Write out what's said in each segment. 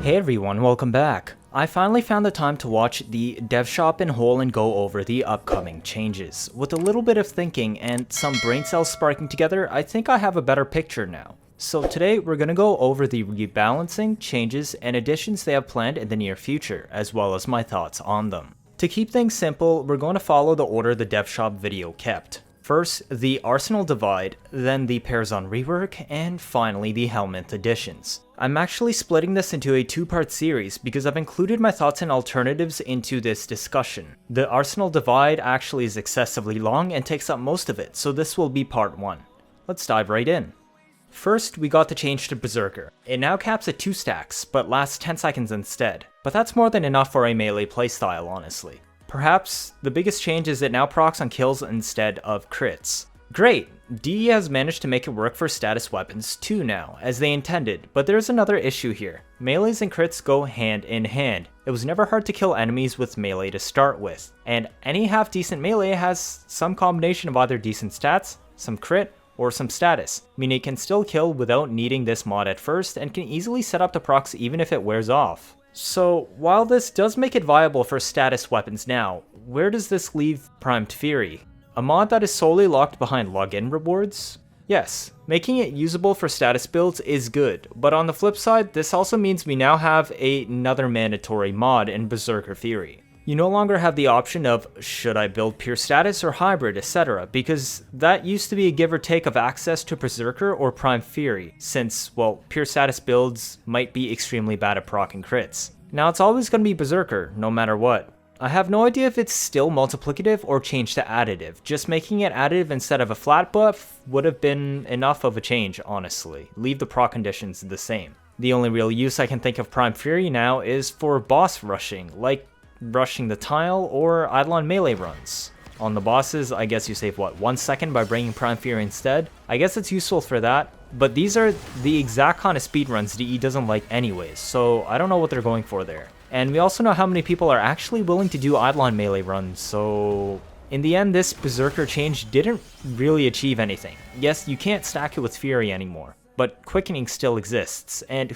Hey everyone, welcome back. I finally found the time to watch the dev shop in whole and go over the upcoming changes. With a little bit of thinking and some brain cells sparking together, I think I have a better picture now. So today we're going to go over the rebalancing, changes, and additions they have planned in the near future, as well as my thoughts on them. To keep things simple, we're going to follow the order the dev shop video kept. First, the Arsenal Divide, then the Parazon Rework, and finally the Helminth Additions. I'm actually splitting this into a two-part series because I've included my thoughts and alternatives into this discussion. The Arsenal Divide actually is excessively long and takes up most of it, so this will be part 1. Let's dive right in. First, we got the change to Berserker. It now caps at 2 stacks, but lasts 10 seconds instead. But that's more than enough for a melee playstyle, honestly. Perhaps the biggest change is it now procs on kills instead of crits. Great! DE has managed to make it work for status weapons too now, as they intended, but there's another issue here. Melees and crits go hand in hand. It was never hard to kill enemies with melee to start with, and any half-decent melee has some combination of either decent stats, some crit, or some status, meaning it can still kill without needing this mod at first and can easily set up the procs even if it wears off. So, while this does make it viable for status weapons now, where does this leave Primed Fury? A mod that is solely locked behind login rewards? Yes, making it usable for status builds is good, but on the flip side, this also means we now have another mandatory mod in Berserker Fury. You no longer have the option of, should I build pure status or hybrid, etc., because that used to be a give or take of access to Berserker or Prime Fury, since, well, pure status builds might be extremely bad at proc and crits. Now it's always going to be Berserker, no matter what. I have no idea if it's still multiplicative or changed to additive. Just making it additive instead of a flat buff would have been enough of a change, honestly. Leave the proc conditions the same. The only real use I can think of Prime Fury now is for boss rushing, like rushing the tile or Eidolon melee runs. On the bosses, I guess you save 1 second by bringing Prime Fury instead? I guess it's useful for that, but these are the exact kind of speedruns DE doesn't like anyways, so I don't know what they're going for there. And we also know how many people are actually willing to do Eidolon melee runs, so in the end this Berserker change didn't really achieve anything. Yes, you can't stack it with Fury anymore, but quickening still exists, and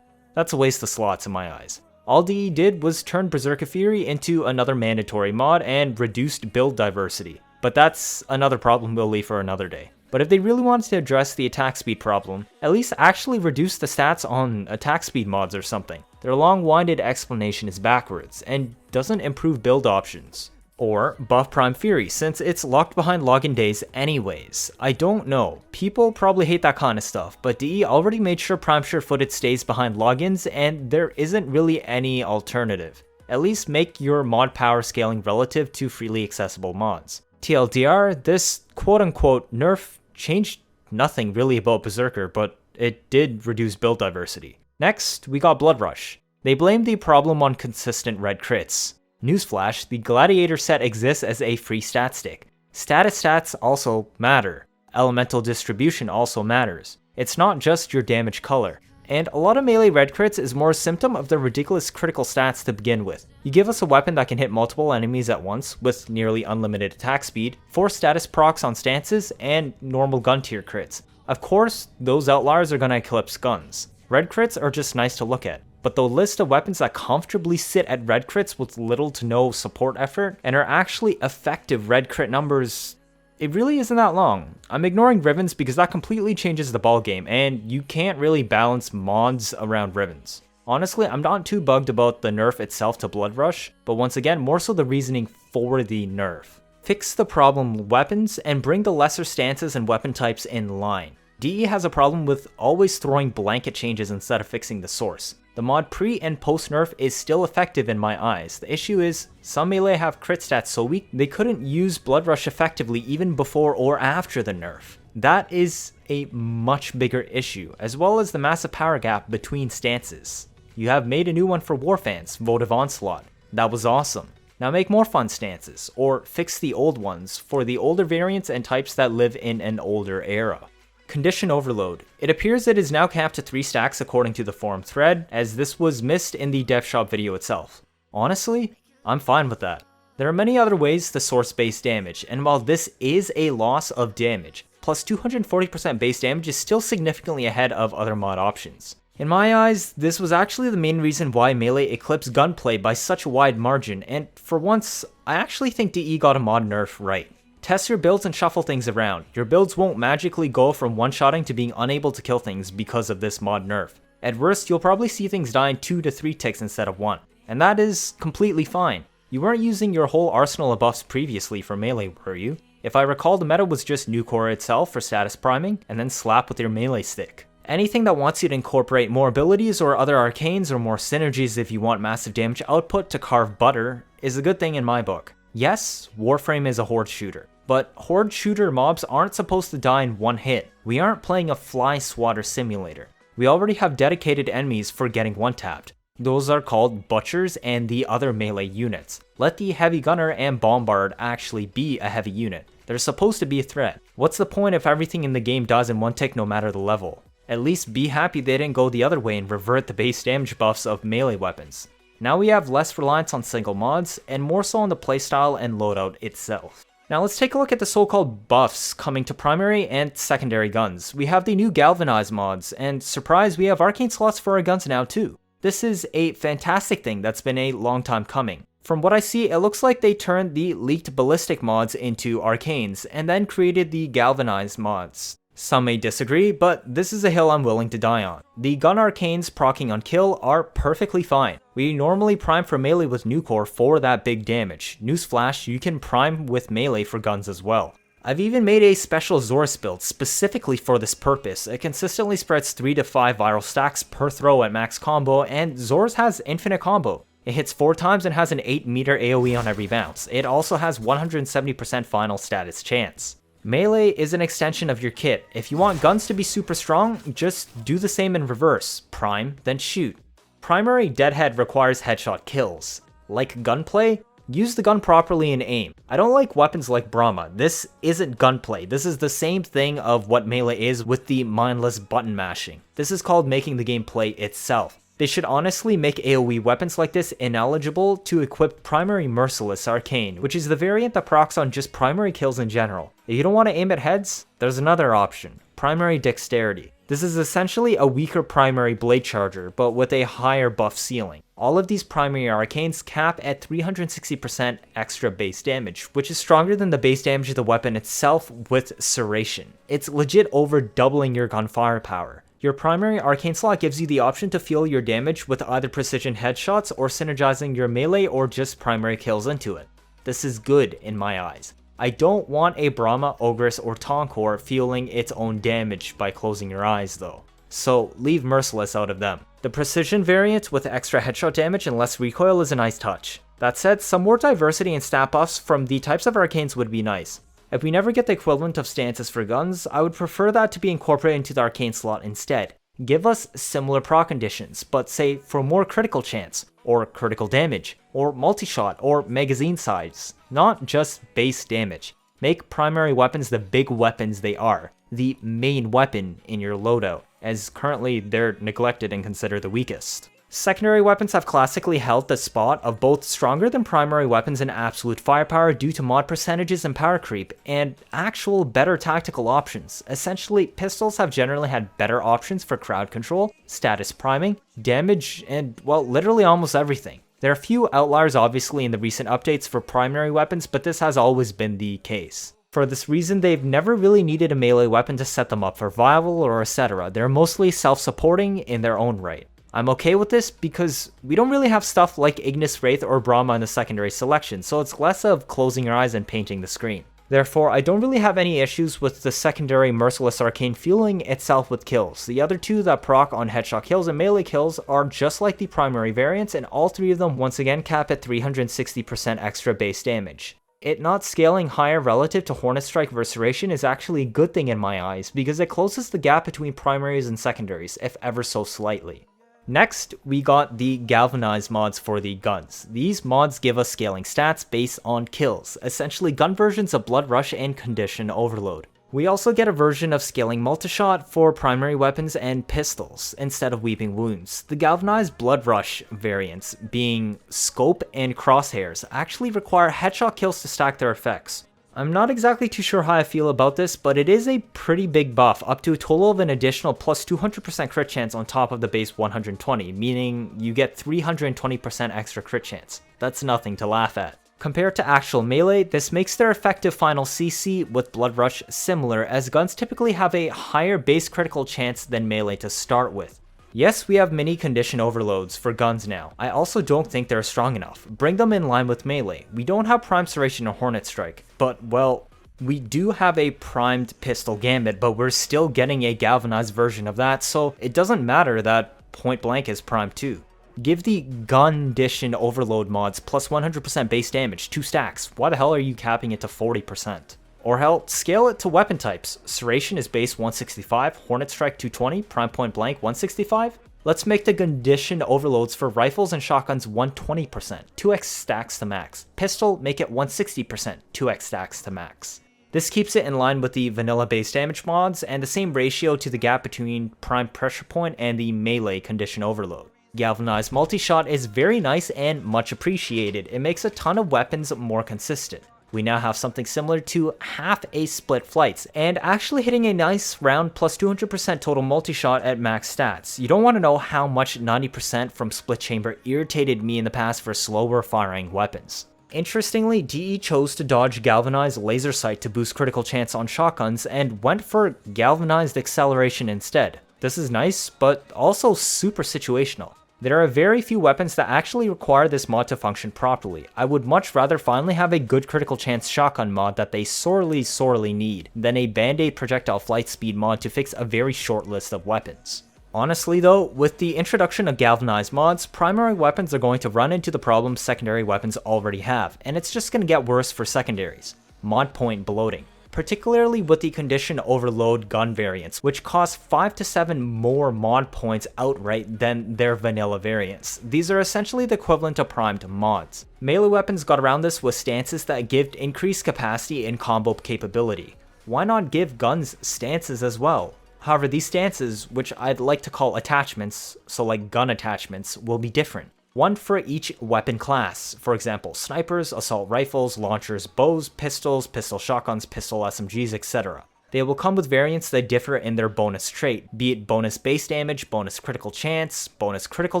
that's a waste of slots in my eyes. All DE did was turn Berserker Fury into another mandatory mod and reduced build diversity, but that's another problem we'll leave for another day. But if they really wanted to address the attack speed problem, at least actually reduce the stats on attack speed mods or something. Their long-winded explanation is backwards and doesn't improve build options. Or buff Prime Fury, since it's locked behind login days anyways. I don't know. People probably hate that kind of stuff, but DE already made sure Prime Sure-Footed stays behind logins, and there isn't really any alternative. At least make your mod power scaling relative to freely accessible mods. TLDR, this quote-unquote nerf changed nothing really about Berserker, but it did reduce build diversity. Next, we got Blood Rush. They blamed the problem on consistent red crits. Newsflash, the Gladiator set exists as a free stat stick. Status stats also matter. Elemental distribution also matters. It's not just your damage color. And a lot of melee red crits is more a symptom of the ridiculous critical stats to begin with. You give us a weapon that can hit multiple enemies at once with nearly unlimited attack speed, 4 status procs on stances, and normal gun tier crits. Of course, those outliers are gonna eclipse guns. Red crits are just nice to look at. But the list of weapons that comfortably sit at red crits with little to no support effort and are actually effective red crit numbers, it really isn't that long. I'm ignoring Rivens because that completely changes the ballgame and you can't really balance mods around Rivens. Honestly, I'm not too bugged about the nerf itself to Blood Rush, but once again, more so the reasoning for the nerf. Fix the problem weapons and bring the lesser stances and weapon types in line. DE has a problem with always throwing blanket changes instead of fixing the source. The mod pre and post nerf is still effective in my eyes. The issue is, some melee have crit stats so weak they couldn't use Blood Rush effectively even before or after the nerf. That is a much bigger issue, as well as the massive power gap between stances. You have made a new one for Warframe, Votive Onslaught. That was awesome. Now make more fun stances, or fix the old ones for the older variants and types that live in an older era. Condition Overload. It appears it is now capped to 3 stacks according to the forum thread, as this was missed in the dev shop video itself. Honestly, I'm fine with that. There are many other ways to source base damage, and while this is a loss of damage, plus 240% base damage is still significantly ahead of other mod options. In my eyes, this was actually the main reason why Melee eclipsed Gunplay by such a wide margin, and for once, I actually think DE got a mod nerf right. Test your builds and shuffle things around. Your builds won't magically go from one-shotting to being unable to kill things because of this mod nerf. At worst, you'll probably see things die in 2 to 3 ticks instead of 1, and that is completely fine. You weren't using your whole arsenal of buffs previously for Melee, were you? If I recall, the meta was just Nucore itself for status priming, and then slap with your Melee stick. Anything that wants you to incorporate more abilities or other arcanes or more synergies if you want massive damage output to carve butter is a good thing in my book. Yes, Warframe is a horde shooter, but horde shooter mobs aren't supposed to die in one hit. We aren't playing a fly swatter simulator. We already have dedicated enemies for getting one-tapped. Those are called Butchers and the other melee units. Let the Heavy Gunner and Bombard actually be a heavy unit. They're supposed to be a threat. What's the point if everything in the game dies in one tick no matter the level? At least be happy they didn't go the other way and revert the base damage buffs of melee weapons. Now we have less reliance on single mods, and more so on the playstyle and loadout itself. Now let's take a look at the so-called buffs coming to primary and secondary guns. We have the new Galvanized Mods, and surprise, we have arcane slots for our guns now too. This is a fantastic thing that's been a long time coming. From what I see, it looks like they turned the leaked ballistic mods into arcanes, and then created the Galvanized Mods. Some may disagree, but this is a hill I'm willing to die on. The gun arcanes proccing on kill are perfectly fine. We normally prime for melee with Nucore for that big damage. Newsflash, you can prime with melee for guns as well. I've even made a special Zorus build specifically for this purpose. It consistently spreads 3 to 5 viral stacks per throw at max combo, and Zorus has infinite combo. It hits 4 times and has an 8 meter AoE on every bounce. It also has 170% final status chance. Melee is an extension of your kit. If you want guns to be super strong, just do the same in reverse. Prime, then shoot. Primary deadhead requires headshot kills. Like gunplay, use the gun properly and aim. I don't like weapons like Brahma. This isn't gunplay. This is the same thing of what melee is with the mindless button mashing. This is called making the game play itself. They should honestly make AoE weapons like this ineligible to equip Primary Merciless Arcane, which is the variant that procs on just primary kills in general. If you don't want to aim at heads, there's another option, Primary Dexterity. This is essentially a weaker primary blade charger, but with a higher buff ceiling. All of these primary arcanes cap at 360% extra base damage, which is stronger than the base damage of the weapon itself with Serration. It's legit over doubling your gun firepower. Your primary arcane slot gives you the option to fuel your damage with either precision headshots or synergizing your melee or just primary kills into it. This is good in my eyes. I don't want a Brahma, Ogress, or Tonkor fueling its own damage by closing your eyes though, so leave Merciless out of them. The precision variant with extra headshot damage and less recoil is a nice touch. That said, some more diversity and stat buffs from the types of arcanes would be nice. If we never get the equivalent of stances for guns, I would prefer that to be incorporated into the arcane slot instead. Give us similar proc conditions, but say for more critical chance, or critical damage, or multi-shot, or magazine size, not just base damage. Make primary weapons the big weapons they are, the main weapon in your loadout, as currently they're neglected and considered the weakest. Secondary weapons have classically held the spot of both stronger than primary weapons in absolute firepower due to mod percentages and power creep, and actual better tactical options. Essentially, pistols have generally had better options for crowd control, status priming, damage, and, well, literally almost everything. There are a few outliers obviously in the recent updates for primary weapons, but this has always been the case. For this reason, they've never really needed a melee weapon to set them up for viable or etc. They're mostly self-supporting in their own right. I'm okay with this because we don't really have stuff like Ignis Wraith or Brahma in the secondary selection, so it's less of closing your eyes and painting the screen. Therefore, I don't really have any issues with the secondary Merciless Arcane fueling itself with kills. The other two that proc on headshot kills and melee kills are just like the primary variants, and all three of them once again cap at 360% extra base damage. It not scaling higher relative to Hornet Strike Verseration is actually a good thing in my eyes, because it closes the gap between primaries and secondaries, if ever so slightly. Next, we got the Galvanized mods for the guns. These mods give us scaling stats based on kills, essentially gun versions of Blood Rush and Condition Overload. We also get a version of scaling multi-shot for primary weapons and pistols, instead of Weeping Wounds. The Galvanized Blood Rush variants, being Scope and Crosshairs, actually require headshot kills to stack their effects. I'm not exactly too sure how I feel about this, but it is a pretty big buff, up to a total of an additional plus 200% crit chance on top of the base 120, meaning you get 320% extra crit chance. That's nothing to laugh at. Compared to actual melee, this makes their effective final CC with Blood Rush similar, as guns typically have a higher base critical chance than melee to start with. Yes, we have mini condition overloads for guns now. I also don't think they're strong enough. Bring them in line with melee. We don't have Prime Serration or Hornet Strike, but well, we do have a primed pistol gambit, but we're still getting a galvanized version of that, so it doesn't matter that Point Blank is primed too. Give the Condition Overload mods plus 100% base damage, 2 stacks. Why the hell are you capping it to 40%? Or hell, scale it to weapon types. Serration is base 165, Hornet Strike 220, Prime Point Blank 165. Let's make the condition overloads for rifles and shotguns 120%, 2x stacks to max. Pistol, make it 160%, 2x stacks to max. This keeps it in line with the vanilla base damage mods and the same ratio to the gap between Prime Pressure Point and the melee condition overload. Galvanized multi-shot is very nice and much appreciated. It makes a ton of weapons more consistent. We now have something similar to half a split flights, and actually hitting a nice round plus 200% total multi-shot at max stats. You don't want to know how much 90% from split chamber irritated me in the past for slower firing weapons. Interestingly, DE chose to dodge Galvanized Laser Sight to boost critical chance on shotguns and went for Galvanized Acceleration instead. This is nice, but also super situational. There are very few weapons that actually require this mod to function properly. I would much rather finally have a good critical chance shotgun mod that they sorely need than a band-aid projectile flight speed mod to fix a very short list of weapons. Honestly though, with the introduction of Galvanized mods, primary weapons are going to run into the problems secondary weapons already have, and it's just going to get worse for secondaries. Mod point bloating. Particularly with the condition overload gun variants, which cost 5 to 7 more mod points outright than their vanilla variants. These are essentially the equivalent of primed mods. Melee weapons got around this with stances that give increased capacity and combo capability. Why not give guns stances as well? However, these stances, which I'd like to call attachments, so like gun attachments, will be different. One for each weapon class, for example, snipers, assault rifles, launchers, bows, pistols, pistol shotguns, pistol SMGs, etc. They will come with variants that differ in their bonus trait, be it bonus base damage, bonus critical chance, bonus critical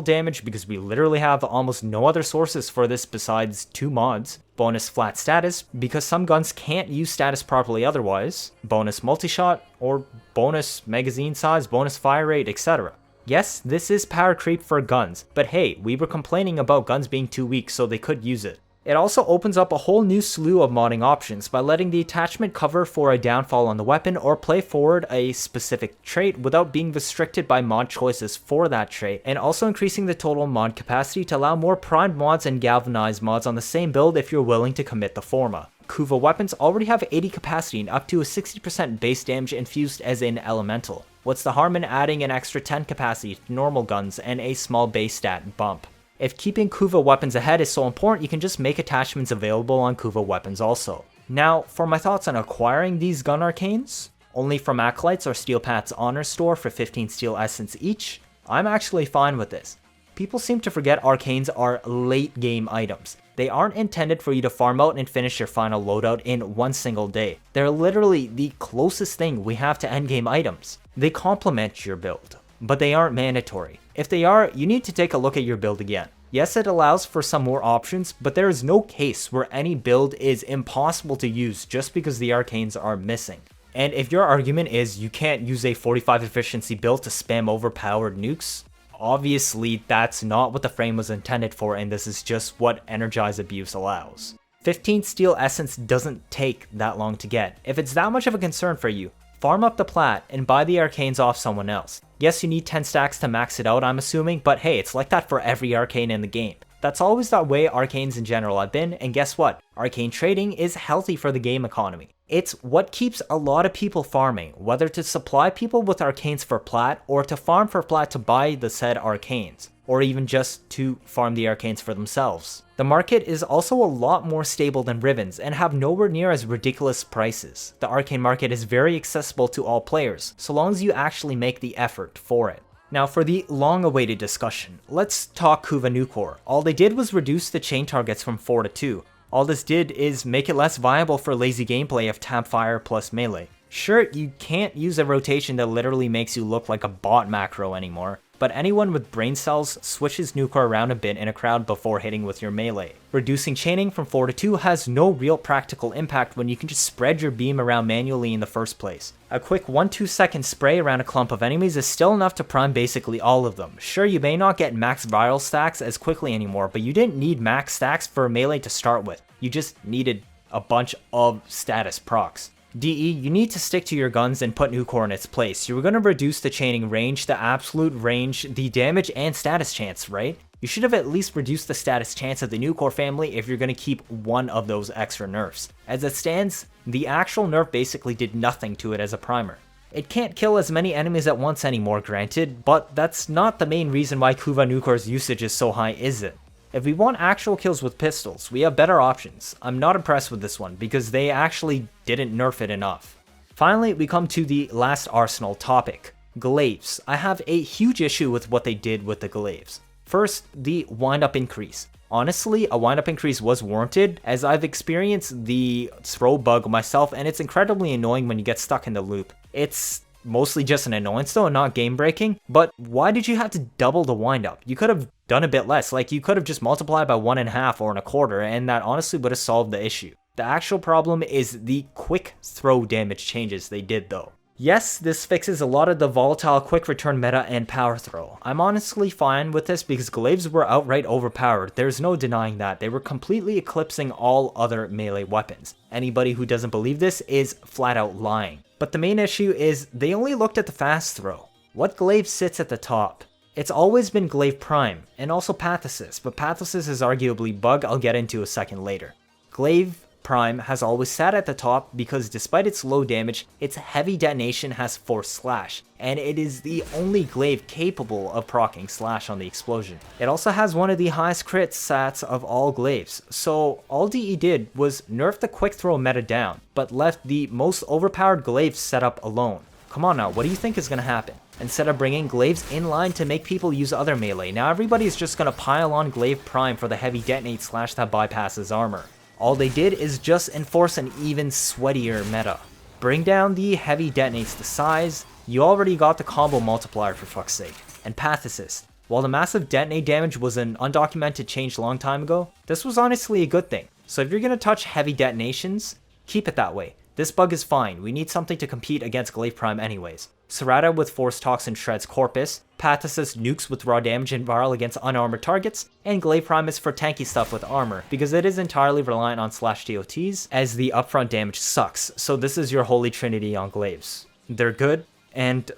damage, because we literally have almost no other sources for this besides 2 mods, bonus flat status, because some guns can't use status properly otherwise, bonus multi-shot, or bonus magazine size, bonus fire rate, etc. Yes, this is power creep for guns, but hey, we were complaining about guns being too weak, so they could use it. It also opens up a whole new slew of modding options by letting the attachment cover for a downfall on the weapon or play forward a specific trait without being restricted by mod choices for that trait, and also increasing the total mod capacity to allow more primed mods and galvanized mods on the same build if you're willing to commit the former. Kuva weapons already have 80 capacity and up to a 60% base damage infused as in elemental. What's the harm in adding an extra 10 capacity to normal guns and a small base stat bump? If keeping Kuva weapons ahead is so important, you can just make attachments available on Kuva weapons also. Now, for my thoughts on acquiring these gun arcanes, only from Acolytes or Steel Pat's Honor Store for 15 steel essence each, I'm actually fine with this. People seem to forget arcanes are late game items. They aren't intended for you to farm out and finish your final loadout in one single day. They're literally the closest thing we have to endgame items. They complement your build, but they aren't mandatory. If they are, you need to take a look at your build again. Yes, it allows for some more options, but there is no case where any build is impossible to use just because the arcanes are missing. And if your argument is you can't use a 45 efficiency build to spam overpowered nukes, obviously that's not what the frame was intended for, and this is just what Energize Abuse allows. 15 steel essence doesn't take that long to get. If it's that much of a concern for you, farm up the plat and buy the arcanes off someone else. Yes, you need 10 stacks to max it out, I'm assuming, but hey, it's like that for every arcane in the game. That's always that way arcanes in general have been, and guess what? Arcane trading is healthy for the game economy. It's what keeps a lot of people farming, whether to supply people with arcanes for plat, or to farm for plat to buy the said arcanes, or even just to farm the arcanes for themselves. The market is also a lot more stable than Riven's and have nowhere near as ridiculous prices. The arcane market is very accessible to all players, so long as you actually make the effort for it. Now for the long-awaited discussion, let's talk Kuva Nukor. All they did was reduce the chain targets from 4 to 2. All this did is make it less viable for lazy gameplay of tap fire plus melee. Sure, you can't use a rotation that literally makes you look like a bot macro anymore, but anyone with brain cells switches Nuker around a bit in a crowd before hitting with your melee. Reducing chaining from 4 to 2 has no real practical impact when you can just spread your beam around manually in the first place. A quick 1-2 second spray around a clump of enemies is still enough to prime basically all of them. Sure, you may not get max viral stacks as quickly anymore, but you didn't need max stacks for a melee to start with. You just needed a bunch of status procs. DE, you need to stick to your guns and put Nuker in its place. You were going to reduce the chaining range, the absolute range, the damage, and status chance, right? You should have at least reduced the status chance of the Nuker family if you're going to keep one of those extra nerfs. As it stands, the actual nerf basically did nothing to it as a primer. It can't kill as many enemies at once anymore, granted, but that's not the main reason why Kuva Nuker's usage is so high, is it? If we want actual kills with pistols, we have better options. I'm not impressed with this one because they actually didn't nerf it enough. Finally, we come to the last arsenal topic, Glaives. I have a huge issue with what they did with the Glaives. First, the wind-up increase. Honestly, a wind-up increase was warranted, as I've experienced the throw bug myself, and it's incredibly annoying when you get stuck in the loop. It's mostly just an annoyance though, and not game breaking, but why did you have to double the wind-up? You could have done a bit less, like you could have just multiplied by 1.5 or 1/4, and that honestly would have solved the issue. The actual problem is the quick throw damage changes they did though. Yes, this fixes a lot of the volatile quick return meta and power throw. I'm honestly fine with this because Glaives were outright overpowered. There's no denying that. They were completely eclipsing all other melee weapons. Anybody who doesn't believe this is flat out lying. But the main issue is they only looked at the fast throw. What Glaive sits at the top? It's always been Glaive Prime, and also Pathesis, but Pathesis is arguably bug I'll get into a second later. Glaive Prime has always sat at the top because despite its low damage, its heavy detonation has Force Slash, and it is the only Glaive capable of proccing Slash on the explosion. It also has one of the highest crit stats of all Glaives, so all DE did was nerf the quick throw meta down, but left the most overpowered Glaive setup alone. Come on now, what do you think is going to happen? Instead of bringing Glaives in line to make people use other melee, now everybody's just going to pile on Glaive Prime for the heavy detonate slash that bypasses armor. All they did is just enforce an even sweatier meta. Bring down the heavy detonates to size, you already got the combo multiplier for fuck's sake. And Pathesis. While the massive detonate damage was an undocumented change long time ago, this was honestly a good thing. So if you're going to touch heavy detonations, keep it that way. This bug is fine, we need something to compete against Glaive Prime anyways. Serrata with Force Toxin shreds Corpus, Pathesis nukes with raw damage and viral against unarmored targets, and Glaive Prime is for tanky stuff with armor, because it is entirely reliant on slash DOTs, as the upfront damage sucks, so this is your holy trinity on Glaives. They're good, and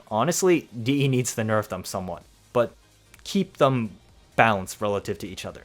honestly, DE needs to nerf them somewhat, but keep them balanced relative to each other.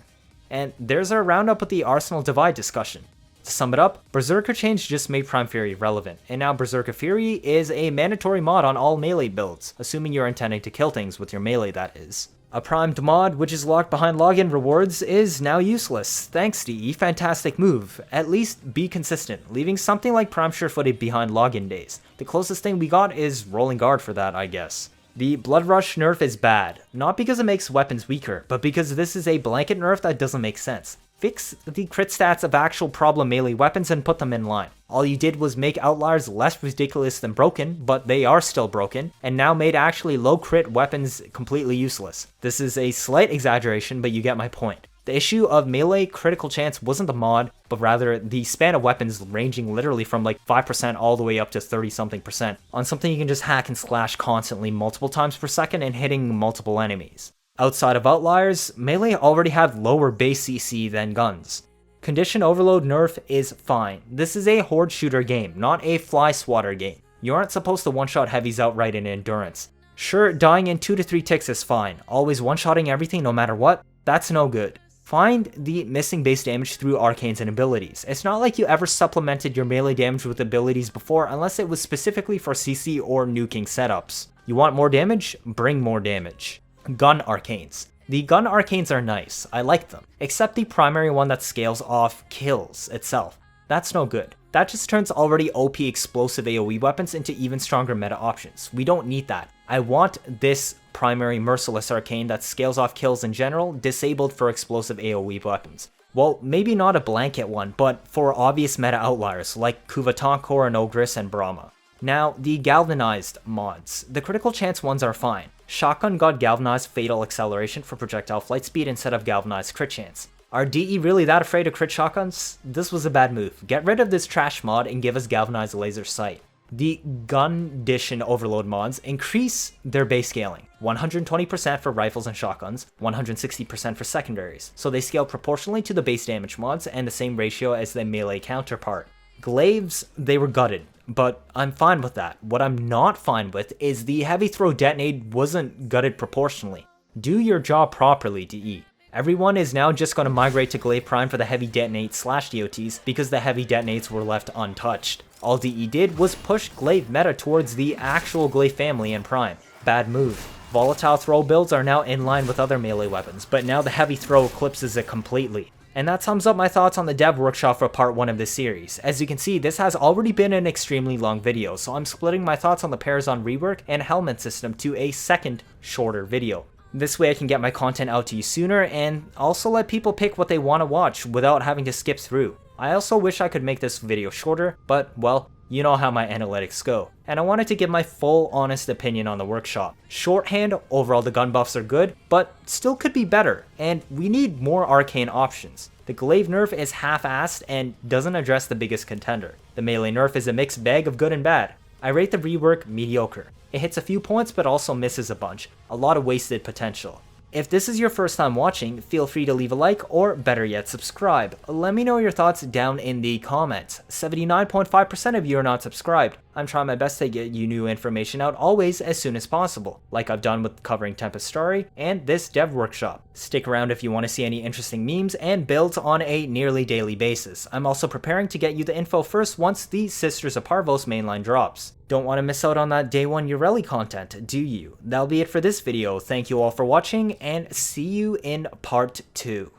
And there's our roundup with the Arsenal Divide discussion. To sum it up, Berserker change just made Prime Fury relevant, and now Berserker Fury is a mandatory mod on all melee builds, assuming you're intending to kill things with your melee that is. A primed mod, which is locked behind login rewards, is now useless. Thanks DE, fantastic move. At least be consistent, leaving something like Prime Surefooted behind login days. The closest thing we got is Rolling Guard for that, I guess. The Blood Rush nerf is bad, not because it makes weapons weaker, but because this is a blanket nerf that doesn't make sense. Fix the crit stats of actual problem melee weapons and put them in line. All you did was make outliers less ridiculous than broken, but they are still broken, and now made actually low crit weapons completely useless. This is a slight exaggeration, but you get my point. The issue of melee critical chance wasn't the mod, but rather the span of weapons ranging literally from like 5% all the way up to 30-something% on something you can just hack and slash constantly multiple times per second and hitting multiple enemies. Outside of outliers, melee already had lower base CC than guns. Condition overload nerf is fine. This is a horde shooter game, not a fly swatter game. You aren't supposed to one-shot heavies outright in endurance. Sure, dying in 2 to 3 ticks is fine. Always one-shotting everything no matter what? That's no good. Find the missing base damage through arcanes and abilities. It's not like you ever supplemented your melee damage with abilities before unless it was specifically for CC or nuking setups. You want more damage? Bring more damage. Gun arcanes. The gun arcanes are nice, I like them, except the primary one that scales off kills itself. That's no good. That just turns already OP explosive AoE weapons into even stronger meta options. We don't need that. I want this primary merciless arcane that scales off kills in general disabled for explosive AoE weapons. Well, maybe not a blanket one, but for obvious meta outliers like Kuvatankor and Ogris and Brahma. Now, the Galvanized Mods. The critical chance ones are fine. Shotgun got Galvanized Fatal Acceleration for projectile flight speed instead of Galvanized Crit Chance. Are DE really that afraid of crit shotguns? This was a bad move. Get rid of this trash mod and give us Galvanized Laser Sight. The Gundition Overload mods increase their base scaling. 120% for rifles and shotguns, 160% for secondaries. So they scale proportionally to the base damage mods and the same ratio as the melee counterpart. Glaives, they were gutted, but I'm fine with that. What I'm not fine with is the Heavy Throw Detonate wasn't gutted proportionally. Do your job properly, DE. Everyone is now just going to migrate to Glaive Prime for the Heavy Detonate / DOTs because the Heavy Detonates were left untouched. All DE did was push Glaive meta towards the actual Glaive family and Prime. Bad move. Volatile throw builds are now in line with other melee weapons, but now the Heavy Throw eclipses it completely. And that sums up my thoughts on the dev workshop for part 1 of this series. As you can see, this has already been an extremely long video, so I'm splitting my thoughts on the Parazon Rework and Helminth system to a second, shorter video. This way I can get my content out to you sooner and also let people pick what they want to watch without having to skip through. I also wish I could make this video shorter, but well, you know how my analytics go. And I wanted to give my full honest opinion on the workshop. Shorthand, overall the gun buffs are good, but still could be better, and we need more arcane options. The Glaive nerf is half-assed and doesn't address the biggest contender. The melee nerf is a mixed bag of good and bad. I rate the rework mediocre. It hits a few points but also misses a bunch. A lot of wasted potential. If this is your first time watching, feel free to leave a like or better yet subscribe. Let me know your thoughts down in the comments. 79.5% of you are not subscribed. I'm trying my best to get you new information out always as soon as possible, like I've done with covering Tempest Story and this dev workshop. Stick around if you want to see any interesting memes and builds on a nearly daily basis. I'm also preparing to get you the info first once the Sisters of Parvos mainline drops. Don't want to miss out on that day 1 Ureli content, do you? That'll be it for this video. Thank you all for watching and see you in part 2.